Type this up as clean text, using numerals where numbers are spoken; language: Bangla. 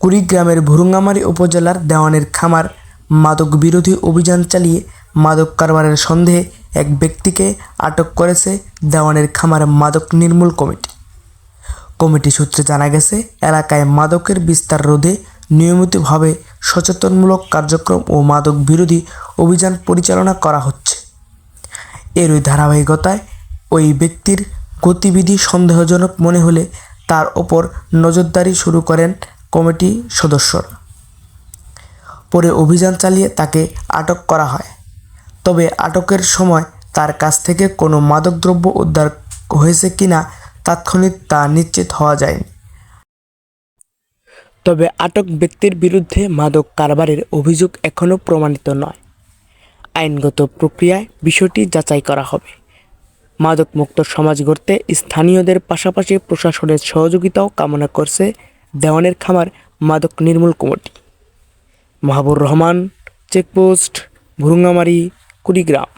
কুড়িগ্রামের ভুরুঙ্গামারী উপজেলার দেওয়ানের খামার মাদক বিরোধী অভিযান চালিয়ে মাদক কারবারের সন্দেহে এক ব্যক্তিকে আটক করেছে দেওয়ানের খামার মাদক নির্মূল কমিটি। কমিটি সূত্রে জানা গেছে, এলাকায় মাদকের বিস্তার রোধে নিয়মিতভাবে সচেতনমূলক কার্যক্রম ও মাদক বিরোধী অভিযান পরিচালনা করা হচ্ছে। এরই ধারাবাহিকতায় ওই ব্যক্তির গতিবিধি সন্দেহজনক মনে হলে তার ওপর নজরদারি শুরু করেন কমিটি সদস্যরা। পরে অভিযান চালিয়ে তাকে আটক করা হয়। তবে আটকের সময় তার কাছ থেকে কোনো মাদকদ্রব্য উদ্ধার হয়েছে কিনা তাৎক্ষণিক তা নিশ্চিত হওয়া যায়নি। তবে আটক ব্যক্তির বিরুদ্ধে মাদক কারবারের অভিযোগ এখনও প্রমাণিত নয়। আইনগত প্রক্রিয়ায় বিষয়টি যাচাই করা হবে। মাদকমুক্ত সমাজ গড়তে স্থানীয়দের পাশাপাশি প্রশাসনের সহযোগিতাও কামনা করছে দেওয়ানের খামার মাদক নির্মূল কমিটি। মাহবুর রহমান, চেকপোস্ট, ভুরুঙ্গামারী, কুড়িগ্রাম।